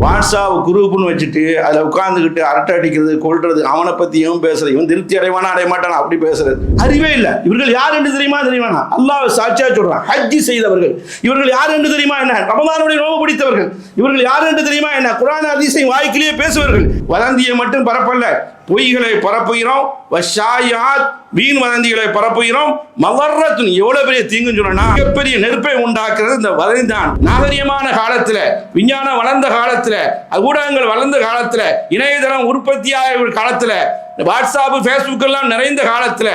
WhatsApp குரூப்னு வச்சுட்டு அதில் உட்காந்துக்கிட்டு அரட்டை அடிக்கிறது கொள்றது, அவனை பற்றி இவன் பேசுறது, இவன் திருப்தி அடைவானா அடைய மாட்டானா அப்படி பேசுறது அறிவே இல்லை. இவர்கள் யார் என்று தெரியுமா தெரியுமானா அல்லாஹ் சாட்சியா சொல்றான், ஹஜ்ஜி செய்தவர்கள். இவர்கள் யார் என்று தெரியுமா என்ன, ரமதானுடைய நோன்பு பிடித்தவர்கள். இவர்கள் யார் என்று தெரியுமா என்ன, குர்ஆன் ஹதீஸை வாய்க்கிலேயே பேசுவார்கள். வதந்தியை மட்டும் பரப்பல்ல, பொய்களை பரப்புகிறோம். வஷாயாத் வீண் வதந்திகளை பரப்புகிறோம். மலர்ரத்துன் எவ்வளவு பெரிய தீங்குன்னு சொன்னா மிகப்பெரிய நெருப்பை உண்டாக்குறது இந்த வதந்தி தான். நாகரிகமான காலத்துல, விஞ்ஞானம் வளர்ந்த காலத்துல, ஊடகங்கள் வளர்ந்த காலத்துல, இணையதளம் உற்பத்தியாக காலத்துல, வாட்ஸ்அப் ஃபேஸ்புக் எல்லாம் நிறைந்த காலத்துல,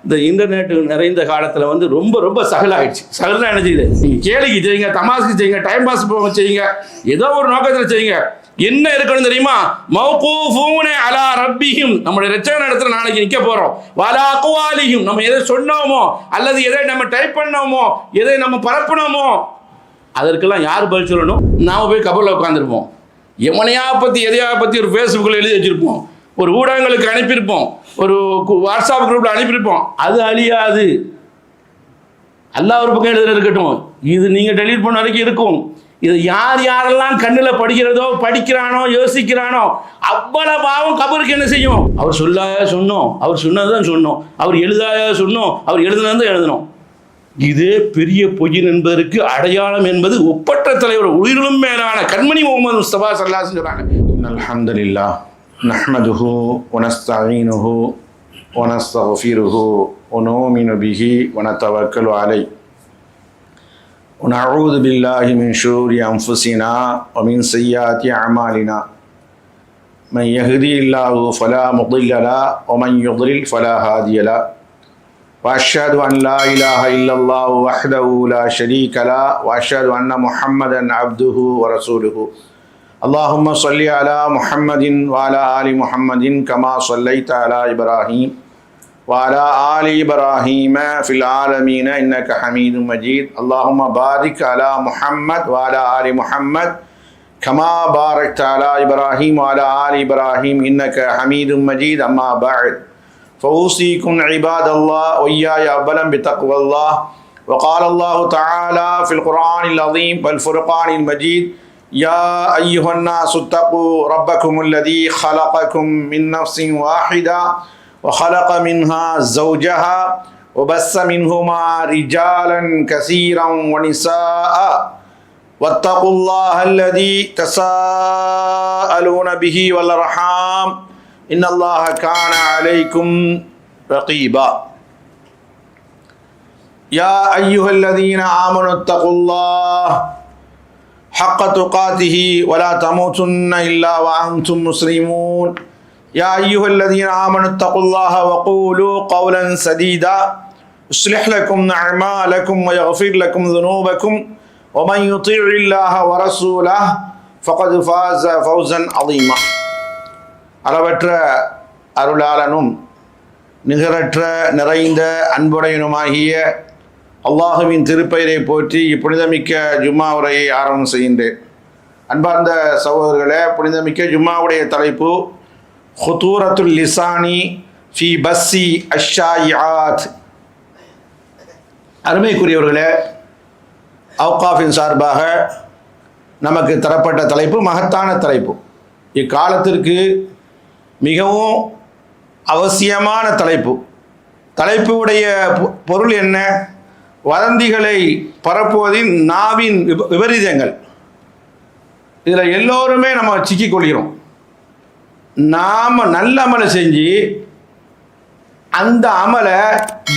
இந்த இன்டர்நெட் நிறைந்த காலத்துல வந்து ரொம்ப ரொம்ப சகலாயிடுச்சு. சகலாம் என்ன செய்யுது, நீங்க கேளிக்கு செய்யுங்க, தமாசுக்கு செய்யுங்க, டைம் பாஸ் செய்யுங்க, ஏதோ ஒரு நோக்கத்தில் செய்யுங்க. என்ன இருக்கணும் தெரியுமா, மௌகூஃபூன அலா ரப்பிஹிம், நம்முடைய இரட்சகன் இடத்துல நாளைக்கு நிற்க போறோம். வலா அக்வாலிஹிம், நம்ம எதை சொன்னோமோ அல்லது எதை நம்ம டைப் பண்ணோமோ எதை நம்ம பரப்பினோமோ அதற்கெல்லாம் யார் பதில் சொல்லணும்? நாம போய் கபரில் உட்காந்துருப்போம். எவனையா பற்றி எதையா பற்றி ஒரு ஃபேஸ்புக்கில் எழுதி வச்சிருப்போம், ஒரு ஊடகங்களுக்கு அனுப்பியிருப்போம், ஒரு வாட்ஸ்அப் குரூப்பில் அனுப்பியிருப்போம். அது அழியாது. அல்லாஹ் ஒரு பக்கம் எழுதுறது இருக்கட்டும், இது நீங்கள் டெலீட் பண்ண வரைக்கும் இருக்கும். இது யார் யாரெல்லாம் கண்ணில் படிக்கிறதோ படிக்கிறானோ யோசிக்கிறானோ அவ்வளவு பாவம் கபருக்கு என்ன செய்யும்? அவர் சொல்லாய சொன்னோம், அவர் சொன்னதுதான் சொன்னோம், அவர் எழுதாய சொன்னோம், அவர் எழுதுனதான் எழுதணும். இதே பெரிய பொய்யின் என்பதற்கு அடையாளம் என்பது ஒப்பற்ற தலைவர் உயிரிலும் மேலான கண்மணி முகமது முஸ்தபா ஸல்லல்லாஹு அலைஹி வஸல்லம் சொல்றாங்க. அல்ஹம்துலில்லாஹ் நஹ்மதுஹு வ நஸ்தஈனுஹு வ நஸ்தக்ஃபிருஹு வ நுமினு பிஹி வ நதவக்கலு அலைஹி ونعوذ بالله من شرور أنفسنا ومن سيئات أعمالنا من يهدي الله فلا مضل له ومن يضلل فلا هادي له وأشهد أن لا إله إلا الله وحده لا شريك له وأشهد أن محمدا عبده ورسوله اللهم صل على محمد وعلى آل محمد كما صليت على إبراهيم وعلى آل إبراهيم في العالمين إنك حميد مجيد اللهم بارك على محمد وعلى آل محمد كما باركت على إبراهيم وعلى آل إبراهيم إنك حميد مجيد أما بعد فأوصيكم عباد الله وإياي أولا بتقوى الله وقال الله تعالى في القرآن العظيم والفرقان المجيد يا أيها الناس اتقوا ربكم الذي خلقكم من نفس واحدة وخلق منها زوجها وبث منهما رجالا كثيرا ونساء واتقوا الله الذي تساءلون به والأرحام إن الله كان عليكم رقيبا يا أيها الذين آمنوا اتقوا الله حق تقاته ولا تموتن إلا وأنتم مسلمون يا أيها الذين آمنوا اتقوا الله وقولوا قولا سديدا يصلح لكم أعمالكم ويغفر لكم ذنوبكم ومن يطيع الله ورسوله فقد فاز فوزا عظيما அளவற்ற அருளாளனும் நிகரற்ற நிறைந்த அன்புடையனுமாகிய அல்லாஹுவின் திருப்பெயரை போற்றி இப்புனிதமிக்க ஜும்மா உரையை ஆரம்பம் செய்கின்றேன். அன்பார்ந்த சகோதரர்களே, புனிதமிக்க ஜும்மாவுடைய தலைப்பு ஹுதூரத்துல் லிசானி ஃபி பஸ்ஸி அஷ்ஷாயிஆத். அருமைக்குரியவர்களே, அவுகாஃபின் சார்பாக நமக்கு தரப்பட்ட தலைப்பு மகத்தான தலைப்பு. இக்காலத்திற்கு மிகவும் அவசியமான தலைப்பு. தலைப்புடைய பொருள் என்ன? வதந்திகளை பரப்புவதின் நாவின் விபரீதங்கள். இதில் எல்லோருமே நம்ம சிக்கிக்கொள்கிறோம். நாம் நல்ல அமலை செஞ்சு அந்த அமலை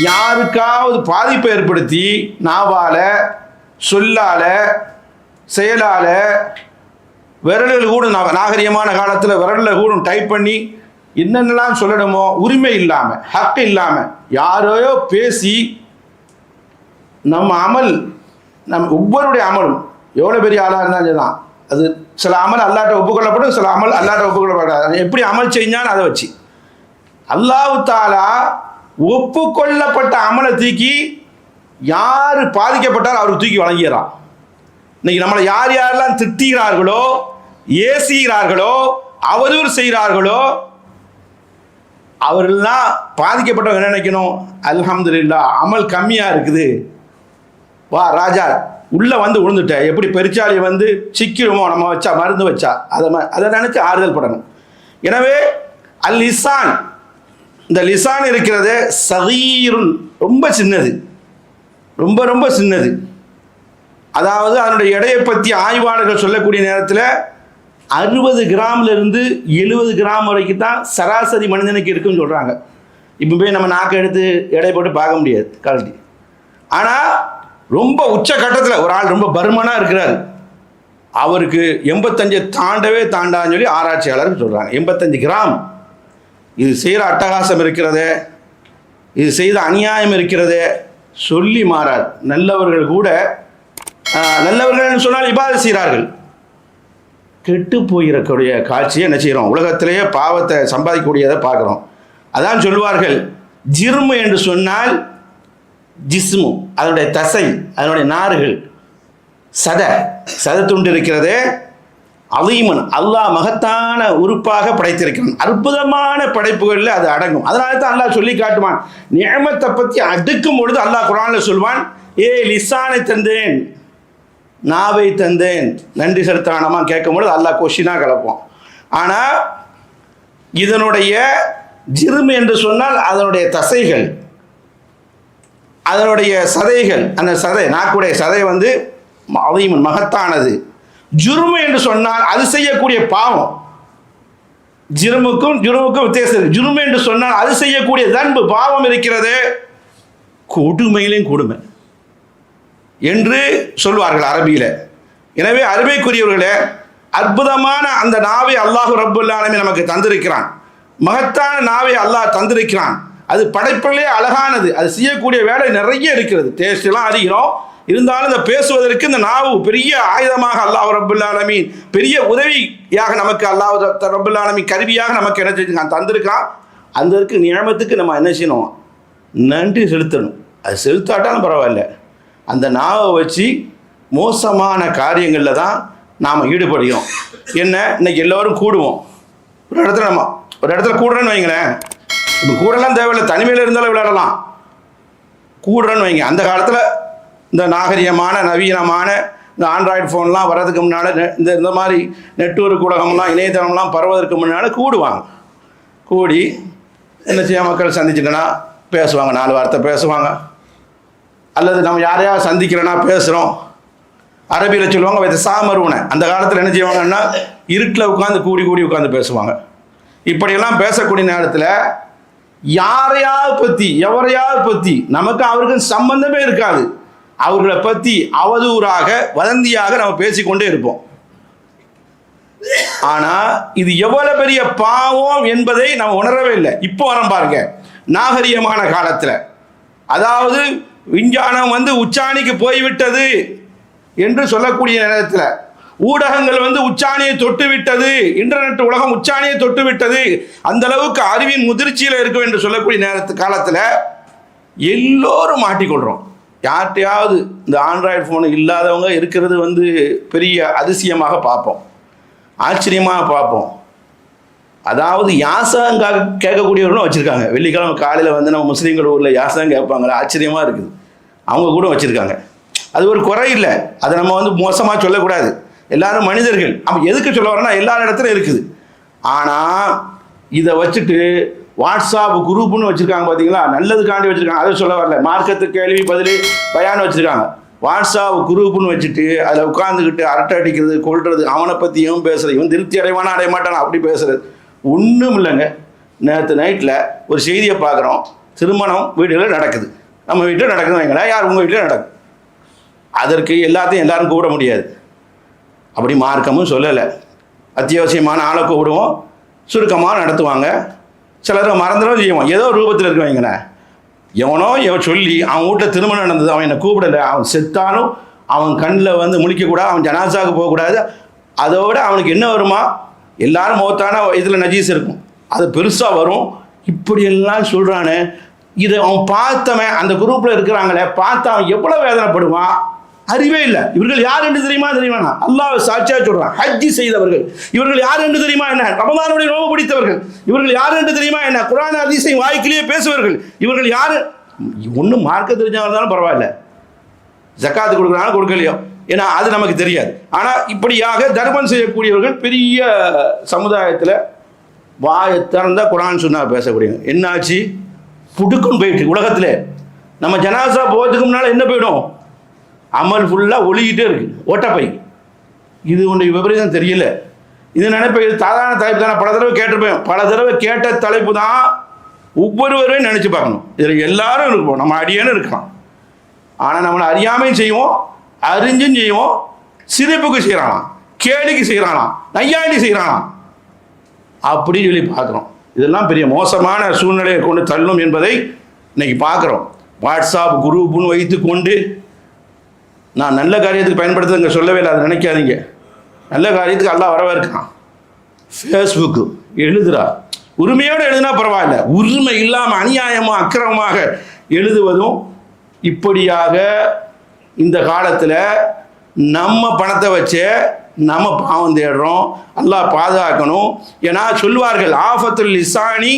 யாருக்காவது பாதிப்பை ஏற்படுத்தி நாவால், சொல்லால், செயலால், விரல்கள் கூட நாகரிகமான காலத்தில் விரலில் கூட டைப் பண்ணி என்னென்னலாம் சொல்லணுமோ உரிமை இல்லாமல், ஹக்கு இல்லாமல் யாரையோ பேசி நம்ம அமல், ஒவ்வொருடைய அமலும் எவ்வளோ பெரிய ஆளாக இருந்தாலும் தான் அது சில அமல் அல்லாட்ட ஒப்புக்கொள்ளப்படும், சில அமல் அல்லாட்ட ஒப்புக்கொள்ளப்படாது. எப்படி அமல் செஞ்சான்னு அதை வச்சு அல்லாஹ் தாலா ஒப்புக்கொள்ளப்பட்ட அமலை தூக்கி யார் பாதிக்கப்பட்டால் அவருக்கு தூக்கி வழங்கிறான். இன்னைக்கு நம்மளை யார் யாரெல்லாம் திட்டுகிறார்களோ, ஏசுகிறார்களோ, அவதூறு செய்கிறார்களோ அவர்கள்லாம் பாதிக்கப்பட்டவங்க என்ன நினைக்கணும்? அல்ஹம்துலில்லாஹ், அமல் கம்மியாக இருக்குது, வா ராஜா உள்ளே வந்து விழுந்துட்ட எப்படி பெருச்சாளி வந்து சிக்கிடுமோ நம்ம வச்சா மருந்து வச்சா அதை நினச்சி ஆறுதல் படணும். எனவே அல் லிசான், இந்த லிசான் இருக்கிறது சகீருன், ரொம்ப சின்னது, ரொம்ப ரொம்ப சின்னது. அதாவது அதனுடைய எடையை பற்றி ஆய்வாளர்கள் சொல்லக்கூடிய நேரத்தில் 60 கிராம்லேருந்து 70 கிராம் வரைக்கும் தான் சராசரி மனிதனுக்கு இருக்குன்னு சொல்கிறாங்க. இப்போ போய் நம்ம நாக்கை எடுத்து எடை போட்டு பார்க்க முடியாது கழட்டி. ஆனால் ரொம்ப உச்சகட்டத்தில் ஒரு ஆள் ரொம்ப பருமனாக இருக்கிறார், அவருக்கு 85 தாண்டவே தாண்டான்னு சொல்லி ஆராய்ச்சியாளர்கள் சொல்கிறாங்க. 85 கிராம். இது செய்கிற அட்டகாசம் இருக்கிறதே, இது செய்த அநியாயம் இருக்கிறதே சொல்லி மாறாது. நல்லவர்கள் கூட, நல்லவர்கள் சொன்னால் இபாதத் செய்கிறார்கள், கெட்டு போகிறக்கூடிய காட்சியை என்ன செய்கிறோம், உலகத்திலேயே பாவத்தை சம்பாதிக்கக்கூடியதை பார்க்குறோம். அதான் சொல்லுவார்கள், ஜிர்மு என்று சொன்னால் ஜிஸ்மு, அதனுடைய தசை, அதனுடைய நார்கள், சத துண்டு இருக்கிறதே, அலீமன், அல்லாஹ் மகத்தான உறுப்பாக படைத்திருக்கிறான். அற்புதமான படைப்புகளில் அது அடங்கும். அதனால தான் அல்லாஹ் சொல்லி காட்டுவான். நியமத்தை பற்றி அடுக்கும் பொழுது அல்லாஹ் குர்ஆனில் சொல்வான், லிசானை தந்தேன், நாவை தந்தேன், நன்றி செலுத்தானமா கேட்கும் பொழுது அல்லாஹ் கொஷினாக கலப்போம். ஆனால் இதனுடைய ஜிர்மு என்று சொன்னால் அதனுடைய தசைகள், அதனுடைய சதைகள், அந்த சதை, நாக்குடைய சதை வந்து அலீமன், மகத்தானது. ஜுர்மு என்று சொன்னால் அது செய்யக்கூடிய பாவம். ஜுர்முக்கும் வித்தியாசம் இருக்கு. ஜுர்மு என்று சொன்னால் அது செய்யக்கூடிய தன்பு, பாவம் இருக்கிறது, கொடுமையிலும் கொடுமை என்று சொல்வார்கள் அரபியில். எனவே அருமைக்குரியவர்களே, அற்புதமான அந்த நாவை அல்லாஹ் ரப்புல் ஆலமீன் நமக்கு தந்திருக்கிறான். மகத்தான நாவை அல்லாஹ் தந்திருக்கிறான். அது படைப்பிலே அழகானது. அது செய்யக்கூடிய வேலை நிறைய இருக்கிறது. டேஸ்ட்லாம் அறிகிறோம், இருந்தாலும் இந்த பேசுவதற்கு இந்த நாவு பெரிய ஆயுதமாக அல்லாஹ் ரப்புல் ஆலமீன் பெரிய உதவியாக நமக்கு அல்லாஹ் ரப்புல் ஆலமீன் கருவியாக நமக்கு என்ன செஞ்சுருக்கான், தந்திருக்கான். அந்த இருக்கு நியமத்துக்கு நம்ம என்ன செய்யணும், நன்றி செலுத்தணும். அது செலுத்தாட்டாலும் பரவாயில்ல, அந்த நாவை வச்சு மோசமான காரியங்களில் தான் நாம் ஈடுபடுகிறோம். என்ன, இன்னைக்கு எல்லோரும் கூடுவோம் ஒரு இடத்துல கூடுறேன்னு வைங்களேன். இப்போ கூடலாம் தேவையில்லை, தனிமையில் இருந்தாலும் விளையாடலாம். கூடுறேன்னு வைங்க. அந்த காலத்தில் இந்த நாகரிகமான நவீனமான இந்த ஆண்ட்ராய்டு ஃபோன்லாம் வர்றதுக்கு முன்னால், இந்த மாதிரி நெட்வொர்க் உலகம்லாம் இணையதளம்லாம் பரவதற்கு முன்னால் கூடுவாங்க. கூடி என்ன செய்ய, மக்கள் சந்திச்சுட்டனா பேசுவாங்க, 4 வார்த்தை பேசுவாங்க. அல்லது நம்ம யாரையாவது சந்திக்கிறோன்னா பேசுகிறோம், அரபியில் சொல்லுவாங்க வைத்த சாமருவனை. அந்த காலத்தில் என்ன செய்வாங்கன்னா இருட்டில் உட்காந்து கூடி உட்காந்து பேசுவாங்க. இப்படியெல்லாம் பேசக்கூடிய நேரத்தில் யாரையாவது பற்றி, எவரையாவது பற்றி, நமக்கு அவருக்கு சம்பந்தமே இருக்காது, அவர்களை பற்றி அவதூறாக வதந்தியாக நம்ம பேசிக்கொண்டே இருப்போம். ஆனால் இது எவ்வளவு பெரிய பாவம் என்பதை நம்ம உணரவே இல்லை. இப்போ வரோம் பாருங்க, நாகரிகமான காலத்தில், அதாவது விஞ்ஞானம் வந்து உச்சாணிக்கு போய்விட்டது என்று சொல்லக்கூடிய நேரத்தில், ஊடகங்கள் வந்து உச்சாணியை தொட்டு விட்டது, இன்டர்நெட் உலகம் உச்சாணியை தொட்டு விட்டது, அந்த அளவுக்கு அறிவின் முதிர்ச்சியில் இருக்கும் என்று சொல்லக்கூடிய காலத்தில் எல்லோரும் மாட்டிக்கொள்கிறோம். யார்கிட்டையாவது இந்த ஆண்ட்ராய்டு ஃபோனு இல்லாதவங்க இருக்கிறது வந்து பெரிய அதிசயமாக பார்ப்போம், ஆச்சரியமாக பார்ப்போம். அதாவது யாசகம் கேட்கக்கூடியவர்களும் வச்சுருக்காங்க. வெள்ளிக்கிழமை காலையில் வந்து நம்ம முஸ்லீம்கள் ஊரில் யாசகம் கேட்பாங்களா, ஆச்சரியமாக இருக்குது. அவங்க கூட வச்சுருக்காங்க. அது ஒரு குறை இல்லை, அதை நம்ம வந்து மோசமாக சொல்லக்கூடாது. எல்லாரும் மனிதர்கள். அப்போ எதுக்கு சொல்ல வரேன்னா எல்லா இடத்துலையும் இருக்குது. ஆனால் இதை வச்சுட்டு வாட்ஸ்அப் குரூப்புன்னு வச்சுருக்காங்க பார்த்தீங்களா, நல்லதுக்காண்டி வச்சுருக்காங்க, அதை சொல்ல வரல. மார்க்கத்து கேள்வி பதில் பயான்னு வச்சுருக்காங்க. வாட்ஸ்அப் குரூப்புன்னு வச்சுட்டு அதில் உட்காந்துக்கிட்டு அரட்டை அடிக்கிறது, கொள்வது, அவனை பற்றி இவன் பேசுகிறது, இவன் திருப்தி அடைவானா அடைய மாட்டானா அப்படி பேசுகிறது ஒன்றும் இல்லைங்க. நேற்று நைட்டில் ஒரு செய்தியை பார்க்குறோம், திருமணம் வீடுகளில் நடக்குது. நம்ம வீட்டில் நடக்குதுன்னு வைங்களேன், யார் உங்கள் வீட்டில் நடக்கும். அதற்கு எல்லாத்தையும் எல்லாரும் கூட முடியாது, அப்படி மார்க்கமும் சொல்லலை. அத்தியாவசியமான ஆளை கூப்பிடுவோம், சுருக்கமாக நடத்துவாங்க. சிலரை மறந்துடும் செய்வோம், ஏதோ ரூபத்தில் இருக்க வைங்களேன். எவனோ சொல்லி அவன் வீட்டில் திருமணம் நடந்தது, அவன் என்னை கூப்பிடலை, அவன் செத்தாலும் அவன் கண்ணில் வந்து முழிக்கக்கூடாது, அவன் ஜனாசாவுக்கு போகக்கூடாது. அதோட அவனுக்கு என்ன வருமா, எல்லாரும் மௌத்தான இதில் நஜீஸ் இருக்கும், அது பெருசாக வரும். இப்படியெல்லாம் சொல்கிறானே, இதை அவன் பார்த்தவன் அந்த குரூப்பில் இருக்கிறாங்களே, பார்த்து அவன் எவ்வளோ வேதனைப்படுவான். அறிவே இல்லை. இவர்கள் யார் என்று தெரியுமா, அல்லாஹ் சாட்சியா சொல்றான், ஹஜ்ஜி செய்தவர்கள். இவர்கள் யார் என்று தெரியுமா என்ன, ரமதானுடைய நோன்பு பிடித்தவர்கள். இவர்கள் யார் என்று தெரியுமா என்ன, குர்ஆன் ஹதீஸை வாய்க்கிலேயே பேசுவர்கள். இவர்கள் யாரு, ஒன்றும் மார்க்க தெரிஞ்சவங்க இருந்தாலும் பரவாயில்ல, ஜக்காத்து கொடுக்குறாங்க கொடுக்கலையோ, ஏன்னா அது நமக்கு தெரியாது. ஆனால் இப்படியாக தர்மம் செய்யக்கூடியவர்கள் பெரிய சமுதாயத்தில் வாயை திறந்தா குரான் சுன்னா பேசக்கூடியவங்க. என்னாச்சு, புடுக்குன்னு போயிட்டு உலகத்தில் நம்ம ஜனாசா போகிறதுக்கு முன்னால் என்ன போயிடும், அமல் ஃபுல்லாக ஒழுகிட்டே இருக்கு, ஓட்டப்பை. இது ஒன்று விபரீதம் தெரியல. இது நினைப்பேன், இது சாதாரண தலைப்பு தானே, பல தடவை கேட்டிருப்பேன். பல தடவை கேட்ட தலைப்பு தான் ஒவ்வொருவரையும் நினச்சி பார்க்கணும். இதில் எல்லாரும் இருப்போம், நம்ம அடியேன்னு இருக்கலாம். ஆனால் நம்மளை அறியாமையும் செய்வோம், அறிஞ்சும் செய்வோம். சிரிப்புக்கு செய்கிறானாம், கேலிக்கு செய்கிறானாம், நையாண்டி செய்கிறானாம் அப்படின்னு சொல்லி பார்க்குறோம். இதெல்லாம் பெரிய மோசமான சூழ்நிலையை கொண்டு தள்ளும் என்பதை இன்னைக்கு பார்க்குறோம். வாட்ஸ்அப் குரூப்புன்னு வைத்து கொண்டு, நான் நல்ல காரியத்துக்கு பயன்படுத்துங்க சொல்லவே இல்லை, அதை நினைக்காதீங்க. நல்ல காரியத்துக்கு எல்லாம் வரவேற்கிறான். ஃபேஸ்புக்கு எழுதுறா, உரிமையோடு எழுதுனா பரவாயில்ல, உரிமை இல்லாமல் அநியாயமாக அக்கிரமமாக எழுதுவதும் இப்படியாக இந்த காலத்தில் நம்ம பணத்தை வச்சு நம்ம பாவம் தேடுறோம். அல்லாஹ் பாதுகாக்கணும். ஏன்னா சொல்வார்கள், ஆஃபத்துல் லிசானி,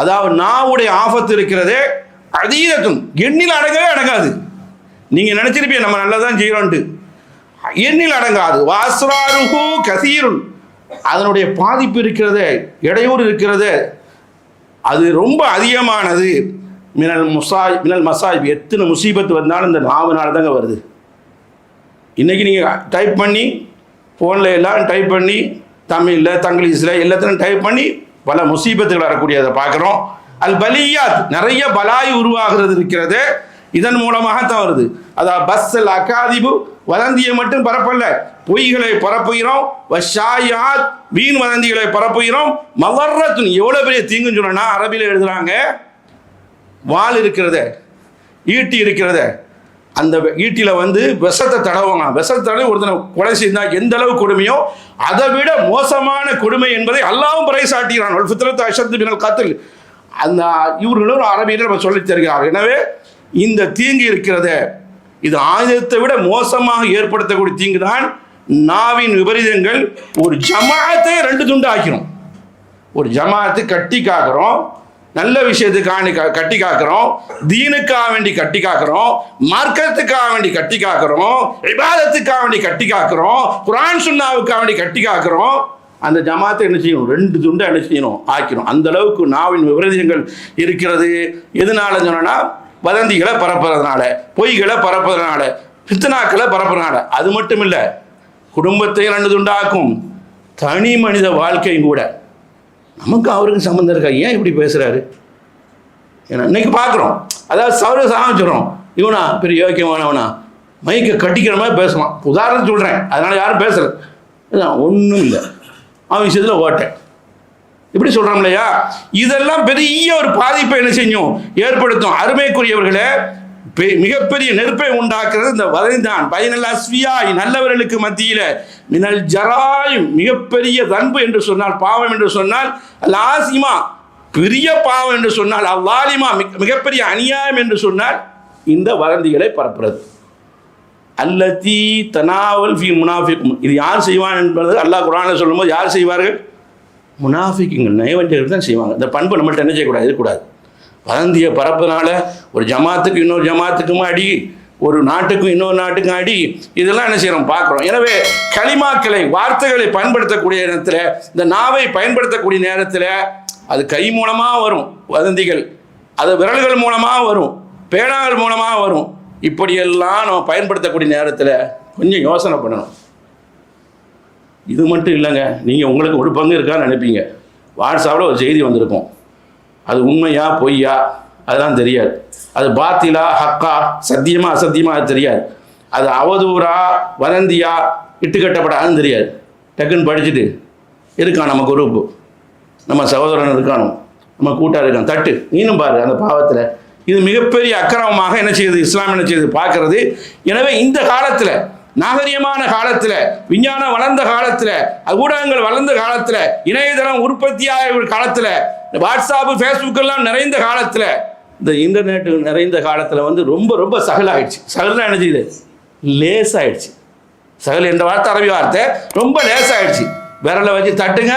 அதாவது நாவுடைய ஆபத்து இருக்கிறதே அதீதத்தும், எண்ணில் அடங்கவே அடங்காது. நீங்கள் நினச்சிருப்பீங்க நம்ம நல்லா தான் செய்கிறோன்ட்டு, எண்ணில் அடங்காது. வாஸ்ராருஹு கசீருன், அதனுடைய பாதிப்பு இருக்கிறது, இடையூறு இருக்கிறது, அது ரொம்ப அதிகமானது. மினல் மசாயிப், எத்தனை முசீபத்து வந்தாலும் இந்த நாவுனால தாங்க வருது. இன்றைக்கி நீங்கள் டைப் பண்ணி ஃபோனில் எல்லாம் டைப் பண்ணி தமிழில் தங்கிலீஷில் எல்லாத்தையும் டைப் பண்ணி பல முசீபத்துகள் வரக்கூடியதை பார்க்குறோம். அல் பலியாத், நிறைய பலாய் உருவாகிறது இருக்கிறது, இதன் மூலமாகத்தான் வருது. அதாவது பஸ்ஸல் அகாதிபு, வதந்தியை மட்டும் பரப்பல்ல, பொய்களை பரப்புகிறோம். வஷாயாத், வீண் வதந்திகளை பரப்புகிறோம். மவர்ரத்துன், எவ்வளோ பெரிய தீங்குன்னு சொன்னா அரபியில் எழுதுறாங்க. வாள் இருக்கிறத, ஈட்டி இருக்கிறத, அந்த ஈட்டியில் வந்து விஷத்தை தடவுங்க. விஷத்தை தடவை ஒருத்தனை கொலை செய்தால் எந்த அளவு கொடுமையோ அதை விட மோசமான கொடுமை என்பதை அல்லாவும் பறைசாட்டுகிறான். ஒரு ஃபித்ரத்து அஷத்து மினல் கத்ல், அந்த இவர்களும் அரபியில் நம்ம சொல்லித் தருகிறார். எனவே இந்த தீங்கு இருக்கிறத, இது ஆயுதத்தை விட மோசமாக ஏற்படுத்தக்கூடிய தீங்கு தான் நாவின் விபரீதங்கள். ஒரு ஜமாத்தை ரெண்டு துண்டு ஆக்கிறோம். ஒரு ஜமாத்து கட்டி காக்கிறோம், நல்ல விஷயத்துக்காண்டி கட்டி காக்கிறோம், தீனுக்காக வேண்டி கட்டி காக்கிறோம், மார்க்கத்துக்காக வேண்டி கட்டி காக்கிறோம், இபாதத்துக்காக வேண்டி கட்டி காக்கிறோம், குர்ஆன் சுன்னாவுக்காக வேண்டி கட்டி காக்கிறோம். அந்த ஜமாத்தை என்ன செய்யணும், ரெண்டு துண்டை என்ன செய்யணும், ஆக்கணும். அந்த அளவுக்கு நாவின் விபரீதங்கள் இருக்கிறது. எதனால சொன்னா, வதந்திகளை பரப்புறதுனால, பொய்களை பரப்புறதுனால, பித்தனாக்களை பரப்புறதுனால. அது மட்டும் இல்லை, குடும்பத்தை ரெண்டு துண்டாக்கும், தனி மனித வாழ்க்கையும் கூட. நமக்கு அவருக்கு சம்மந்தம் இருக்கா, ஏன் இப்படி பேசுகிறாரு? ஏன்னா இன்னைக்கு பார்க்குறோம், அதாவது சௌர சாமிச்சிடறோம், இவனா பெரிய யோக்கியமானவனா, மைக்கை கட்டிக்கிற மாதிரி பேசுவான். உதாரணம் சொல்கிறேன், அதனால் யாரும் பேசலை, ஒன்றும் இல்லை, அவன் விஷயத்தில் ஓட்டேன், இப்படி சொல்கிறோம் இல்லையா? இதெல்லாம் பெரிய ஒரு பாதிப்பை என்ன செய்யும், ஏற்படுத்தும். அருமைக்குரியவர்களே, மிகப்பெரிய நெருப்பை உண்டாக்குறது இந்த வதந்தான். பைனல் அஸ்வியாய், நல்லவர்களுக்கு மத்தியில், மினல் ஜராய், மிகப்பெரிய தன்பு என்று சொன்னால், பாவம் என்று சொன்னால், லாசிமா, பெரிய பாவம் என்று சொன்னால், அல்லாலிமா, மிகப்பெரிய அநியாயம் என்று சொன்னால், இந்த வதந்திகளை பரப்புறது. அல்லதி தனாவல் ஃபி முனாஃபிக்கும், இது யார் செய்வான் என்பது அல்லாஹ் குர்ஆனில் சொல்லும்போது யார் செய்வார்கள்? முனாஃபிக்குங்கள், நயவஞ்சகர்கள் தான் செய்வாங்க. இந்த பண்பு நம்மள்ட்ட என்ன செய்யக்கூடாது, இருக்கக்கூடாது. வதந்தியை பரப்புனால ஒரு ஜமாத்துக்கு இன்னொரு ஜமாத்துக்கும் அடி, ஒரு நாட்டுக்கும் இன்னொரு நாட்டுக்கும் அடி, இதெல்லாம் என்ன செய்யறோம், பார்க்குறோம். எனவே களிமாக்களை, வார்த்தைகளை பயன்படுத்தக்கூடிய நேரத்தில், இந்த நாவை பயன்படுத்தக்கூடிய நேரத்தில், அது கை மூலமாக வரும் வதந்திகள், அது விரல்கள் மூலமாக வரும், பேனாக்கள் மூலமாக வரும். இப்படியெல்லாம் நம்ம பயன்படுத்தக்கூடிய நேரத்தில் கொஞ்சம் யோசனை பண்ணணும். இது மட்டும் இல்லைங்க, நீங்கள் உங்களுக்கு ஒரு பங்கு இருக்கான்னு நினைப்பீங்க. வாட்ஸ்அப்பில் ஒரு செய்தி வந்திருக்கும், அது உண்மையா பொய்யா அதெல்லாம் தெரியாது, அது பாத்திலா ஹக்கா, சத்தியமா அசத்தியமா அது தெரியாது, அது அவதூறா வதந்தியா இட்டுக்கட்டப்படாதுன்னு தெரியாது. டக்குன்னு படிச்சுட்டு இருக்கான் நம்ம குரூப்பு, நம்ம சகோதரன் இருக்கானோ, நம்ம கூட்டாக இருக்கான், தட்டு நீனும் பாரு அந்த பாவத்தில். இது மிகப்பெரிய அக்கிரமமாக என்ன செய்யுது, இஸ்லாம் என்ன செய்யுது பார்க்கறது. எனவே இந்த காலத்தில், நாகரிகமான காலத்தில், விஞ்ஞானம் வளர்ந்த காலத்தில், ஊடகங்கள் வளர்ந்த காலத்தில், இணையதளம் உற்பத்தியாக காலத்தில், வாட்ஸ்அப்பு ஃபேஸ்புக் எல்லாம் நிறைந்த காலத்தில், இந்த இன்டர்நெட் நிறைந்த காலத்தில் வந்து ரொம்ப ரொம்ப சகலாகிடுச்சு. சகல்னா என்ன செய்யுது, லேசாகிடுச்சு. சகல் என்ற வார்த்தை அரபி வார்த்தை, ரொம்ப லேசாகிடுச்சு. விரலை வச்சு தட்டுங்க,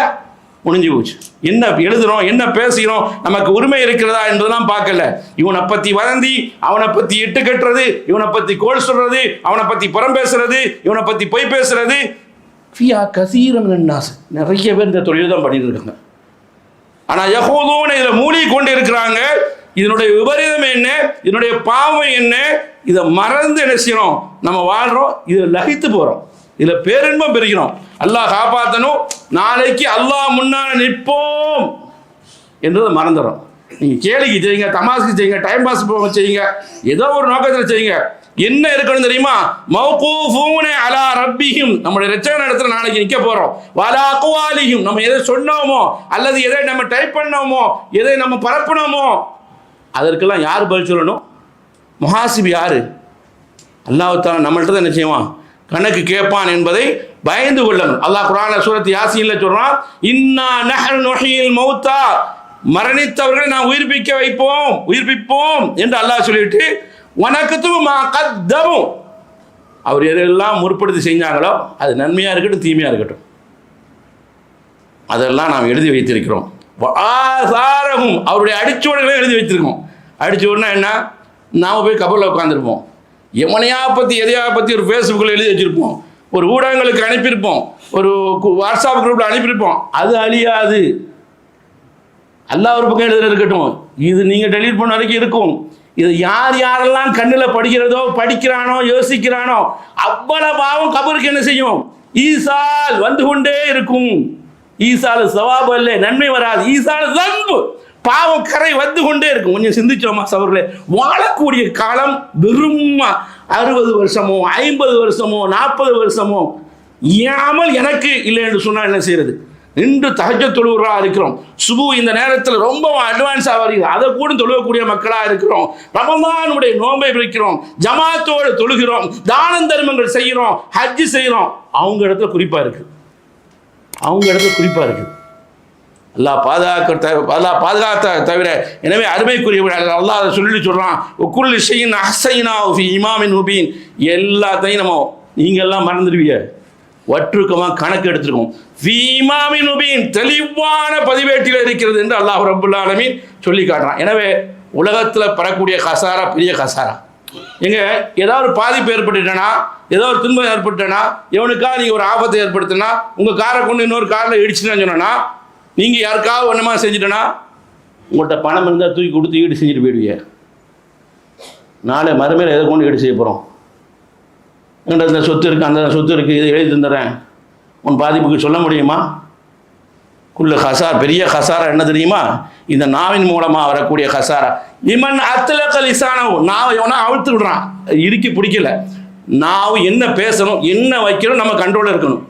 முடிஞ்சு போச்சு. என்ன எழுதுறோம், என்ன பேசுகிறோம், நமக்கு உரிமை இருக்கிறதா என்பதெல்லாம் பார்க்கல. இவனை பற்றி வதந்தி, அவனை பற்றி இட்டு கட்டுறது, இவனை பற்றி கோல் சொல்றது, அவனை பற்றி புறம் பேசுறது, இவனை பற்றி பொய் பேசுறது, ஃபியா கசீரம் நாஸ், நிறைய பேர் இந்த தொழில் தான் பண்ணிட்டு இருக்காங்க. ஆனால் யஹூதூன இதில் மூழ்கி கொண்டு இருக்கிறாங்க. இதனுடைய விபரீதம் என்ன, இதனுடைய பாவம் என்ன, இதை மறந்து என்ன செய்யணும், நம்ம வாழ்கிறோம், இதை லகித்து போகிறோம், இதில் பேரின்பம் பெறுகிறோம். அல்லாஹ் காப்பாற்றணும், நாளைக்கு அல்லாஹ் முன்னால் நிற்போம் என்றதை மறந்துடும். நீங்கள் கேளிக்கை செய்யுங்க, தமாசுக்கு செய்யுங்க, டைம் பாஸ் செய்யுங்க, ஏதோ ஒரு நோக்கத்தில் செய்யுங்க. என்ன இருக்கணும் தெரியுமா, மௌகூஃபூன அலா ரப்பிஹிம், நம்முடைய ரட்சகன் இடத்துல நாளைக்கு நிற்க போகிறோம். வலா அக்வாலிஹிம், நம்ம எதை சொன்னோமோ அல்லது எதை நம்ம டைப் பண்ணோமோ எதை நம்ம பரப்பினோமோ அதற்கெல்லாம் யார் பதில் சொல்லணும்? முஹாசிப் யாரு? அல்லாஹ் தஆலா நம்மள்ட்ட தான் என்ன செய்வான், கணக்கு கேட்பான் என்பதை பயந்து கொள்ளணும். அல்லாஹ் குர்ஆன்ல சூரத் யாசீன்ல சொல்றான், இன்னா நஹ்னு நுஹ்யில் மௌத்தா, மரணித்தவர்களை நாம் உயிர்ப்பிப்போம் என்று அல்லாஹ் சொல்லிட்டு, வனக்துபு மா கத்தமு, அவர் எதெல்லாம் முற்படுத்தி செஞ்சாங்களோ அது நன்மையாக இருக்கட்டும் தீமையாக இருக்கட்டும் அதெல்லாம் நாம் எழுதி வைத்திருக்கிறோம். ஆசாரகும், அவருடைய அடிச்சுவடுகளை எழுதி வைத்திருக்கோம். அடிச்சுவடுனா என்ன, நாம் போய் கபரில் உட்காந்துருப்போம், எவனையா பற்றி எதையா பற்றி ஒரு ஃபேஸ்புக்கில் எழுதி வச்சுருப்போம், ஒரு ஊடகங்களுக்கு அனுப்பியிருப்போம், ஒரு வாட்ஸ்அப் குரூப்பில் அனுப்பியிருப்போம், அது அழியாது. அல்லாஹ் ஒரு பக்கம் எழுதுறது இருக்கட்டும், இது நீங்கள் டெலீட் பண்ண வரைக்கும் இருக்கும். இது யார் யாரெல்லாம் கண்ணில் படிக்கிறதோ படிக்கிறானோ யோசிக்கிறானோ அவ்வளவு பாவம் கபருக்கு என்ன செய்யும், ஈசால் வந்து கொண்டே இருக்கும். ஈசால் சவாபு அல்ல, நன்மை வராது. ஈசால் தன்பு, பாவம் கரை வந்து கொண்டே இருக்கும். கொஞ்சம் சிந்திச்சோமா சவர்களே, வாழக்கூடிய காலம் வெறும் 60 வருஷமோ 50 வருஷமோ 40 வருஷமோ ஏமல் எனக்கு இல்லை என்று சொன்னால் என்ன செய்யறது? இன்று தஹஜ்ஜத் தொழுகிறா இருக்கிறோம், சுபு இந்த நேரத்தில் ரொம்ப அட்வான்ஸாக வருகிறது, அதை கூட தொழுகக்கூடிய மக்களாக இருக்கிறோம், ரமலானுடைய நோன்பை பிடிக்கிறோம், ஜமாத்தோடு தொழுகிறோம், தான தர்மங்கள் செய்கிறோம், ஹஜ்ஜு செய்கிறோம். அவங்க இடத்துல குறிப்பாக இருக்குது, அல்லாஹ் பாதுகாத்த தவிர. எனவே அருமைக்குரியவர்கள் அல்லாஹ் அதை சொல்கிறான், உக்குல் ஷைஇன் அஹ்ஸைனாஹு ஃபீ இமாமின் முபீன், எல்லாத்தையும் நம்ம நீங்கள்லாம் மறந்துடுவீங்க, வற்றுக்கமாக கணக்கு எடுத்துருக்கோம். ஃபீமாமின் முபீன், தெளிவான பதிவேட்டில் இருக்கிறது என்று அல்லாஹ் ரப்புல் ஆலமீன் சொல்லி காட்டுறான். எனவே உலகத்தில் பெறக்கூடிய கசாரா பெரிய கசாரா. எங்க ஏதாவது ஒரு பாதிப்பு ஏற்பட்டுட்டேன்னா, ஏதோ ஒரு துன்பம் ஏற்பட்டுட்டேன்னா, எவனுக்காக நீங்கள் ஒரு ஆபத்தை ஏற்படுத்தினா, உங்கள் காரை கொண்டு இன்னொரு காரில் இடிச்சுன்னு சொன்னா, நீங்கள் யாருக்காவது ஒன்றுமா செஞ்சுட்டேன்னா, உங்கள்கிட்ட பணம் இருந்தால் தூக்கி கொடுத்து ஈடு செஞ்சுட்டு போயிடுவீங்க. நாளை மறுமையில் எதை கொண்டு ஈடு செய்ய போகிறோம்? என்கிட்ட இந்த சொத்து இருக்குது, அந்த சொத்து இருக்குது, இதை எழுதி தந்துடுறேன், உன் பாதிப்புக்கு சொல்ல முடியுமா? குள்ள ஹசார், பெரிய ஹசாரா என்ன தெரியுமா? இந்த நாவின் மூலமாக வரக்கூடிய ஹசாரா. இமன் அத்தலக்க லிசானவு, நாவை எவனா அழுத்து விடுறான், இறுக்கி பிடிக்கல. நாவு என்ன பேசணும், என்ன வைக்கணும், நம்ம கண்ட்ரோலில் இருக்கணும்.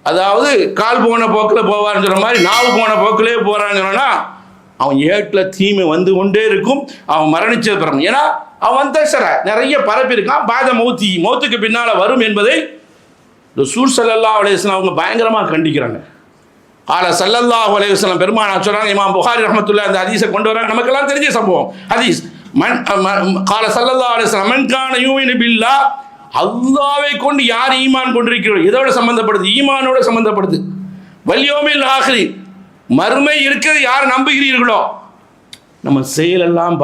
அதாவது கால் போன போக்கில் போவான்னு சொல்கிற மாதிரி நாவு போன போக்கிலே போகிறான்னு சொன்னா, அவன் ஏட்டில் தீமை வந்து கொண்டே இருக்கும், அவன் மரணிச்சது பிறகு. ஏன்னா அவன் தசர நிறைய பரப்பி இருக்கான், பாத மௌத்துக்கு பின்னால் வரும் என்பதை ரசூல் ஸல்லல்லாஹு அலைஹி வஸல்லம் அவங்க பயங்கரமாக கண்டிக்கிறாங்க. ஆல ஸல்லல்லாஹு அலைஹி வஸல்லம் பெருமானா சொல்றாங்க, இமாம் புகாரி ரஹ்மத்துல்லாஹி அந்த ஹதீஸை கொண்டு வராங்க, நமக்கெல்லாம் தெரிஞ்ச சம்பவம் ஹதீஸ். கால ஸல்லல்லாஹு அலைஹி வஸல்லம், மன் கான யூமினு பில்லாஹ், அல்லாஹ்வை கொண்டு யார் ஈமான் கொண்டிருக்கிறோம், இதோட சம்பந்தப்படுது, ஈமானோட சம்பந்தப்படுது. வல் யௌமில் ஆகிர், மறுமை இருக்கிறது யார் நம்புகிறீர்களோ. நம்ம செயலெல்லாம்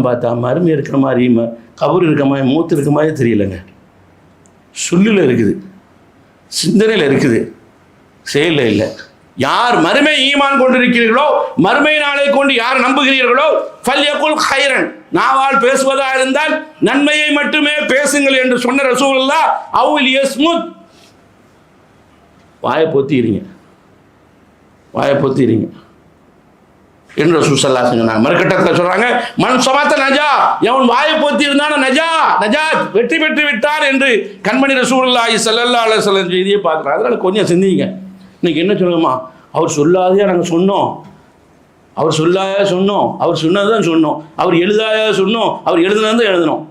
பார்த்தா மறுமை இருக்கிற மாதிரி, கபர் இருக்கிற மாதிரி, மூத்து இருக்கிற மாதிரி தெரியலைங்க. சொல்லில் இருக்குது, சிந்தனையில் இருக்குது, செயலில் இல்லை. யார் மறுமை ஈமான் கொண்டிருக்கிறீர்களோ, மறுமை நாளை கொண்டு யார் நம்புகிறீர்களோ, ஃபல்யகுல் ஹைரன், நாவால் பேசுவதாக இருந்தால் நன்மையை மட்டுமே பேசுங்கள் என்று சொன்ன ரசூலுல்லாஹ், அவுல் யஸ்முத், வாயை பொத்திக்கிறீங்க என்று ரசூல் ஸல்லல்லாஹு அலைஹி வஸல்லம் சொன்னாங்க. மறுக்கட்டத்தில் சொல்றாங்க, மன் சமத்த நஜா, எவன் வாயை பொத்தி இருந்தான நஜாத் வெற்றி பெற்று விட்டார் என்று கண்மணி ரசூலுல்லாஹி ஸல்லல்லாஹு அலைஹி வஸல்லம் செய்தியை பார்க்குறாங்க. அதனால கொஞ்சம் சிந்திங்க. இன்னைக்கு என்ன சொல்லுங்கம்மா, அவர் சொல்லாதையா நாங்கள் சொன்னோம், அவர் சொன்னது தான் சொன்னோம், அவர் எழுதாயா சொன்னோம், அவர் எழுதுனது எழுதணும்.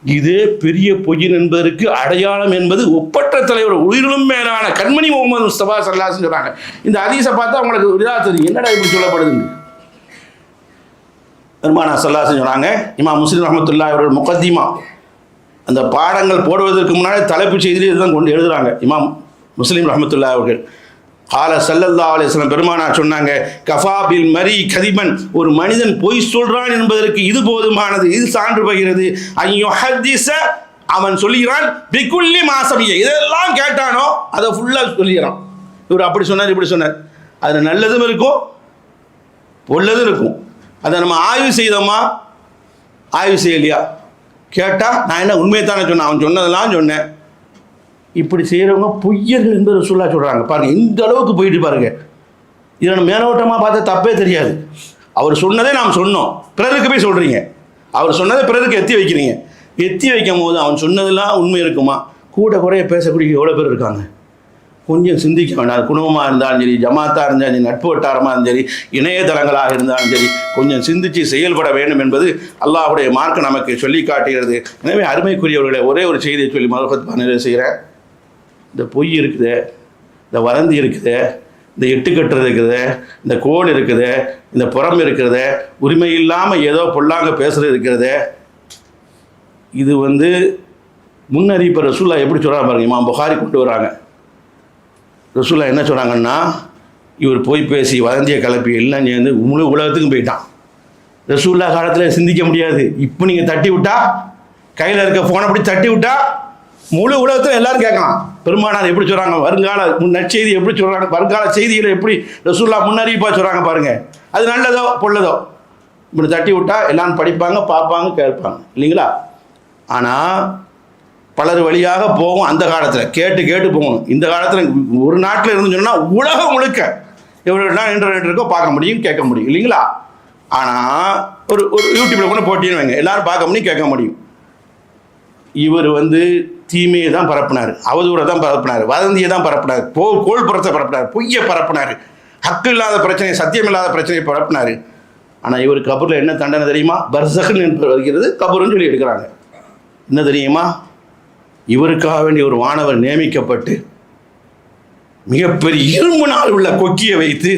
இதே பெரிய பொய்யின் என்பதற்கு அடையாளம் என்பது ஒப்பற்ற தலைவர் உயிரிலும் மேலான கண்மணி முகமது முஸ்தபா ஸல்லல்லாஹு அலைஹி வஸல்லம் சொல்றாங்க. இந்த ஹதீஸை பார்த்தா உங்களுக்கு ஒரு இதாக தெரியும், என்னடா இப்படி சொல்லப்படுதுன்னு. பெருமானா ஸல்லல்லாஹு அலைஹி வஸல்லம் சொன்னாங்க, இமாம் முஸ்லிம் ரஹ்மத்துல்லாஹி அவர்கள் முகத்திமா அந்த பாடங்கள் போடுவதற்கு முன்னாடி தலைப்பு செய்தியில் இதுதான் கொண்டு எழுதுறாங்க. இமாம் முஸ்லிம் ரஹ்மத்துல்லாஹி அவர்கள் கால ஸல்லல்லாஹு அலைஹி வஸல்லம் பெருமானார் சொன்னாங்க, கஃபா பில் மரி கதிபன், ஒரு மனிதன் பொய் சொல்றான் என்பதற்கு இது போதுமானது, இது சான்று பகிறது. ஐயோ ஹதீஸ, அவன் சொல்லுகிறான் பிகுல்லி மாசமிய, இதெல்லாம் கேட்டானோ அதை ஃபுல்லாக சொல்லிடுறான். இவர் அப்படி சொன்னார் இப்படி சொன்னார். அதில் நல்லதும் இருக்கும் உள்ளதும் இருக்கும். அதை நம்ம ஆய்வு செய்தோமா ஆய்வு செய்யலையா? கேட்டால் நான் என்ன உண்மையை தானே சொன்னேன், அவன் சொன்னதெல்லாம் சொன்னேன். இப்படி செய்கிறவங்க பொய்யர்கள் என்பது ரசூலுல்லாஹ் சொல்கிறாங்க. பாருங்கள், இந்த அளவுக்கு போயிட்டு பாருங்கள். இதை நம்ம மேலோட்டமாக பார்த்தா தப்பே தெரியாது. அவர் சொன்னதே நாம் சொன்னோம், பிறருக்கு போய் சொல்கிறீங்க. அவர் சொன்னதை பிறருக்கு எத்தி வைக்கிறீங்க. எத்தி வைக்கும் போது அவன் சொன்னதெல்லாம் உண்மை இருக்குமா? கூட குறைய பேசக்கூடிய எவ்வளோ பேர் இருக்காங்க. கொஞ்சம் சிந்திக்க வேண்டாம். குடும்பமாக இருந்தாலும் சரி, ஜமாத்தாக இருந்தாலும் சரி, நட்பு வட்டாரமாக இருந்தாலும் சரி, இணையதளங்களாக இருந்தாலும் சரி, கொஞ்சம் சிந்தித்து செயல்பட வேண்டும் என்பது அல்லாஹ்வுடைய மார்க்கம் நமக்கு சொல்லி காட்டுகிறது. எனவே அருமைக்குரியவர்களை ஒரே ஒரு செய்தியை சொல்லி மறுபத்து நிறைவு செய்கிறேன். இந்த பொய் இருக்குது, இந்த வதந்தி இருக்குது, இந்த எட்டுக்கட்டு இருக்குது, இந்த கோல் இருக்குது, இந்த புறம் இருக்கிறது, உரிமை இல்லாமல் ஏதோ பொல்லாங்க பேசுகிறது இருக்கிறது. இது முன்னறிவிப்பு ரசூலுல்லாஹ் எப்படி சொல்கிறாங்க பாருங்க. இமாம் புகாரி கொண்டு வராங்க. ரசூலுல்லாஹ் என்ன சொல்கிறாங்கன்னா, இவர் போய் பேசி வதந்தியை கிளப்பி எல்லாம் சேர்ந்து முழு உலகத்துக்கும் போயிட்டான். ரசூலுல்லாஹ் காலத்தில் சிந்திக்க முடியாது. இப்போ நீங்கள் தட்டி விட்டா, கையில் இருக்க ஃபோனை அப்படி தட்டி விட்டா முழு உலகத்தில் எல்லாரும் கேட்கலாம். பெருமானார் எப்படி சொல்கிறாங்க, வருங்கால நற்செய்தி எப்படி சொல்கிறாங்க, வருங்கால செய்திகளை எப்படி ரசூலுல்லாஹ் முன்னறிவிப்பாக சொல்கிறாங்க பாருங்கள். அது நல்லதோ பொல்லதோ இப்படி தட்டி விட்டா எல்லாரும் படிப்பாங்க, பார்ப்பாங்க, கேட்பாங்க, இல்லைங்களா? ஆனால் பலர் வழியாக போகும். அந்த காலத்தில் கேட்டு கேட்டு போகணும். இந்த காலத்தில் ஒரு நாட்டில் இருந்து சொன்னால் உலகம் முழுக்க எவ்வளோலாம் இன்டர்நெட் இருக்கோ பார்க்க முடியும், கேட்க முடியும், இல்லைங்களா? ஆனால் ஒரு யூடியூப்பில் கூட போட்டின்னு வைங்க, எல்லாரும் பார்க்க முடியும், கேட்க முடியும். இவர் தீமையை தான் பரப்புனார், அவதூறை தான் பரப்புனார், வதந்தியை தான் பரப்புனார், கோல் புறத்தை பரப்புனார், பொய்யை பரப்புனார், ஹக்கு இல்லாத பிரச்சனை, சத்தியம் இல்லாத பிரச்சனையை பரப்புனார். ஆனால் இவர் கபூரில் என்ன தண்டனை தெரியுமா? பர்சக்னு என்று வருகிறது, கபூர்னு சொல்லி எடுக்கிறாங்க. என்ன தெரியுமா? இவருக்காக வேண்டிய ஒரு வானவர் நியமிக்கப்பட்டு மிகப்பெரிய இரும்பு நாள் உள்ள கொக்கியை வைத்து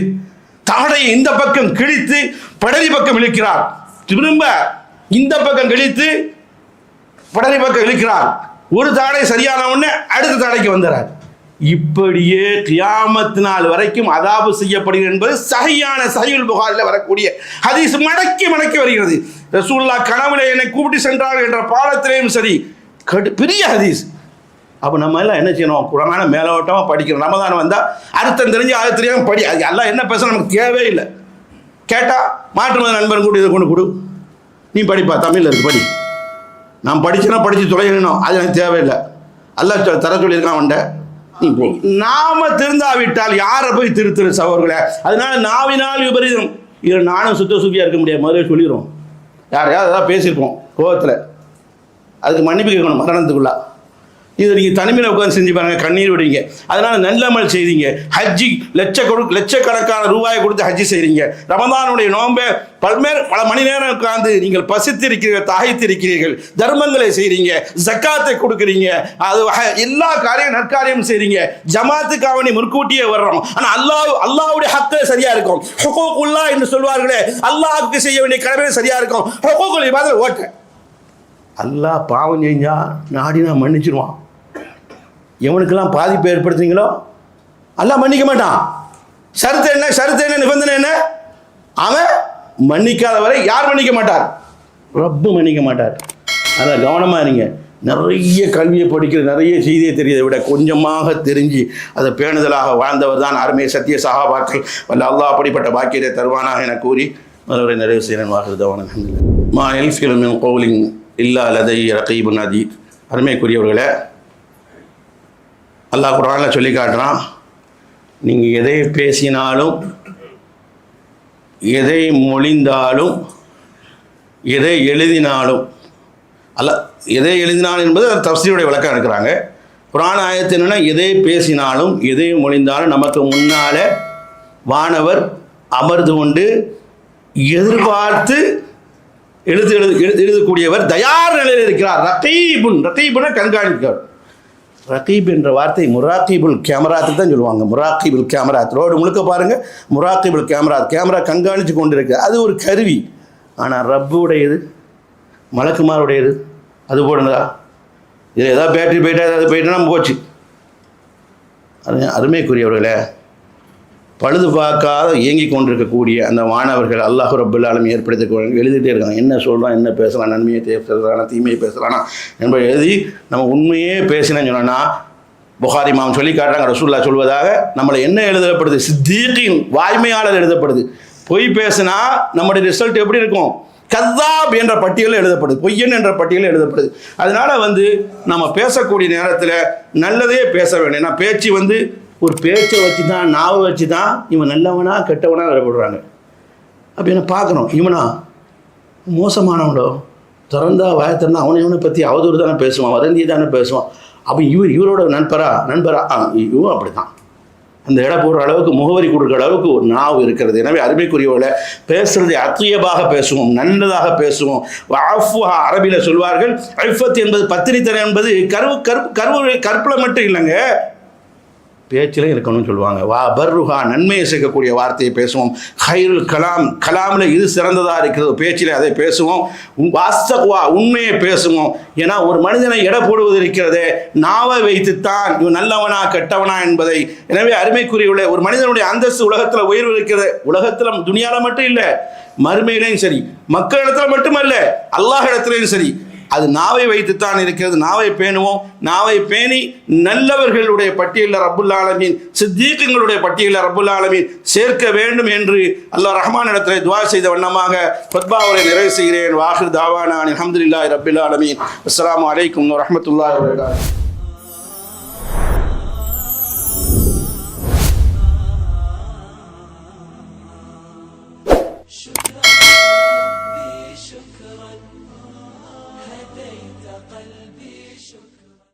தாடையை இந்த பக்கம் கிழித்து படலி பக்கம் இழுக்கிறார். திரும்ப இந்த பக்கம் கிழித்து படலி பக்கம் இழுக்கிறார். ஒரு தாடை சரியான உடனே அடுத்த தாடைக்கு வந்துறார். இப்படியே கியாமத் நாள் வரைக்கும் அதாபு செய்யப்படுகிறது என்பது சஹீஹான சஹீஹுல் புகாரில் வரக்கூடிய ஹதீஸ். மடக்கி மடக்கி வருகிறது. ரசூலுல்லாஹ் கனவுல என்னை கூப்பிட்டு சென்றார்கள் என்ற பாடத்திலேயும் சரி, பெரிய ஹதீஸ். அப்போ நம்ம எல்லாம் என்ன செய்யணும்? குரானை மேலோட்டமாக படிக்கணும். ரமதான் வந்தால் அர்த்தம் தெரிஞ்சு அது தெரியாமல் படி. அது எல்லாம் என்ன பேச நமக்கு தேவையில்லை. கேட்டால் மாற்றுமத நண்பன் கூட இதை கொண்டு கொடு, நீ படிப்பா, தமிழில் இருக்கு படி. நான் படிச்சேன்னா படித்து தொலையணும், அது எனக்கு தேவையில்லை. அல்லாஹ் தர சொல்லியிருக்கான் அவன்கிட்ட, நீ போ. நாம திருந்தாவிட்டால் யாரை போய் திருத்துரு சகோதரர்களே? அதனால நாவினால் விபரீதம். இதில் நானும் சுத்த சுத்தியாக இருக்க முடியாது. முதல்ல சொல்லிடுவோம். யாரையாவது அதான் பேசியிருப்போம் கோபத்தில், அதுக்கு மன்னிப்பு கேட்கணும் மரணத்துக்குள்ளே. இதை நீங்கள் தனிமையில் உட்காந்து செஞ்சு பாருங்க, கண்ணீர் விடுவீங்க. அதனால் நல்லமல் செய்தீங்க. ஹஜ்ஜி லட்சக்கணக்கான ரூபாயை கொடுத்து ஹஜ்ஜி செய்கிறீங்க. ரமதானுடைய நோன்பை பல மணி நேரம் உட்காந்து நீங்கள் பசித்திருக்கிறீர்கள், தாகித்திருக்கிறீர்கள், தர்மங்களை செய்கிறீங்க, ஜக்காத்தை கொடுக்குறீங்க, அது எல்லா காரியம் நற்காரியம் செய்கிறீங்க. ஜமாத்துக்காவணி முற்கூட்டியே வர்றோம். ஆனால் அல்லாஹ்வுடைய ஹக்கே சரியாக இருக்கும். ஹுகூக்குல்லா என்று சொல்வார்களே, அல்லாஹ்வுக்கு செய்ய வேண்டிய கடமை சரியாக இருக்கும். ஹுகூக்குல் இபாதத் ஓட்ட. அல்லாஹ் பாவம் செஞ்சா நாடினா மன்னிச்சிருவான். எவனுக்கெல்லாம் பாதிப்பை ஏற்படுத்துறீங்களோ அல்லாஹ் மன்னிக்க மாட்டான். ஷரத்து என்ன நிபந்தனை என்ன? அவன் மன்னிக்காத வரை யார் மன்னிக்க மாட்டார்? ரப்பு மன்னிக்க மாட்டார். அதான் கவனமாக இருங்க. நிறைய கல்வியை படிக்கிற, நிறைய செய்தியை தெரியதை விட கொஞ்சமாக தெரிஞ்சு அதை பேணுதலாக வாழ்ந்தவர் தான் அருமை சத்திய சஹாபாக்கள். வல்ல அல்லாஹ் அப்படிப்பட்ட பாக்கியத்தை தருவானாக என கூறி முதல்வரை நிறைவு செய்கிறேன். வாக்குறுதவான மா எல்ஃபில் மின் கௌலின் இல்லா லதை ரகீபுன் அதீத். அருமைக்குரியவர்களே, அல்லாஹ் குர்ஆனில் சொல்லி காட்டுறான், நீங்கள் எதை பேசினாலும், எதை மொழிந்தாலும், எதை எழுதினாலும், எதை எழுதினாலும் என்பது தஃசீருடைய விளக்கம் இருக்கிறாங்க. குர்ஆன் ஆயத்து என்னென்னா, எதை பேசினாலும் எதை மொழிந்தாலும் நமக்கு முன்னால் வானவர் அமர்ந்து கொண்டு எதிர்பார்த்து எழுதக்கூடியவர் தயார் நிலையில் இருக்கிறார். ரகீபுன்னா கண்காணிக்கிறார். ரகீப் என்ற வார்த்தை முராக்கிபுல் கேமராத்துக்கு தான் சொல்லுவாங்க. முராக்கிபுல் கேமராத், ரோடு முழுக்க பாருங்கள், முராக்கிபுல் கேமரா கண்காணித்து கொண்டு இருக்கு. அது ஒரு கருவி. ஆனால் ரப்புடையது, மலக்குமாருடையது அது போடுங்களா? இதில் ஏதாவது பேட்டரி போயிட்டா, ஏதாவது போயிட்டா போச்சு. அருமைக்குரியவர்களே, பழுது பார்க்காத இயங்கி கொண்டிருக்கக்கூடிய அந்த மாணவர்கள் அல்லாஹ் ரப்பல் ஆலமீன் ஏற்படுத்தி எழுதிட்டே இருக்காங்க. என்ன சொல்கிறான், என்ன பேசுகிறான், நன்மையை பேசுகிறானா, தீமையை பேசுகிறானா என்பதை எழுதி நம்ம உண்மையே பேசினேன்னு சொன்னோன்னா, புகாரி இமாம் சொல்லி காட்டுறாங்க, ரசூலுல்லாஹ் சொல்வதாக நம்மளை என்ன எழுதப்படுது, சித்தீக்கின் வாய்மையாளர் எழுதப்படுது. பொய் பேசினா நம்முடைய ரிசல்ட் எப்படி இருக்கும், கத்தாப் என்ற பட்டியலில் எழுதப்படுது, பொய்யன் என்ற பட்டியலில் எழுதப்படுது. அதனால நம்ம பேசக்கூடிய நேரத்தில் நல்லதே பேச வேண்டும். ஏன்னா பேச்சு ஒரு பேச்சை வச்சு தான், நாவை வச்சு தான் இவன் நல்லவனா கெட்டவனா வரப்படுறாங்க. அப்போ என்ன பார்க்குறோம், இவனா மோசமானவனோ, திறந்தா வாயத்திறந்தா அவனை பற்றி அவதூறு தானே பேசுவான், வதந்தி தானே பேசுவான். அப்போ இவரோட நண்பரா இவன் அப்படி தான் அந்த இடம் போடுற அளவுக்கு, முகவரி கொடுக்குற அளவுக்கு ஒரு நாவு இருக்கிறது. எனவே அருமைக்குரியவர்களை பேசுறதை அத்தியபாக பேசுவோம், நல்லதாக பேசுவோம். அரபியில் சொல்வார்கள், ஐஃபத் என்பது பத்திரித்தனம் என்பது கற்பில் மட்டும் இல்லைங்க, பேச்சில் இருக்கணும்னு சொல்லுவாங்க. பர்ருஹா நன்மையை சேர்க்கக்கூடிய வார்த்தையை பேசுவோம். ஹைருல் கலாமில் இது சிறந்ததாக இருக்கிறது, பேச்சில் அதை பேசுவோம். வாஸ்தக்வா உண்மையை பேசுவோம். ஏன்னா ஒரு மனிதனை எடை போடுவது இருக்கிறதே நாவை வைத்துத்தான் இவன் நல்லவனா கெட்டவனா என்பதை. எனவே அருமைக்குரியவுள்ள ஒரு மனிதனுடைய அந்தஸ்து உலகத்தில் உயர்வு இருக்கிறது. உலகத்தில் துனியாவில் மட்டும் இல்லை, மறுமையிலையும் சரி, மக்களிடத்தில் மட்டுமல்ல அல்லாஹ் இடத்துலையும் சரி, அது நாவை வைத்துத்தான் இருக்கிறது. நாவை பேணுவோம். நாவை பேணி நல்லவர்களுடைய பட்டியலில் ரப்புல் ஆலமீன், சித்தீக்குகளுடைய பட்டியலில் ரப்புல் ஆலமீன் சேர்க்க வேண்டும் என்று அல்லாஹ் ரஹ்மான் இடத்தில் துஆ செய்த வண்ணமாக ஃபத்வாவை நிறைவு செய்கிறேன். வாஹிர் தாவானா அல்ஹம்துலில்லாஹி ரப்பில் ஆலமீன். அஸ்ஸலாமு அலைக்கும் வரஹ்மத்துல்லாஹி வபரகாத்துஹு.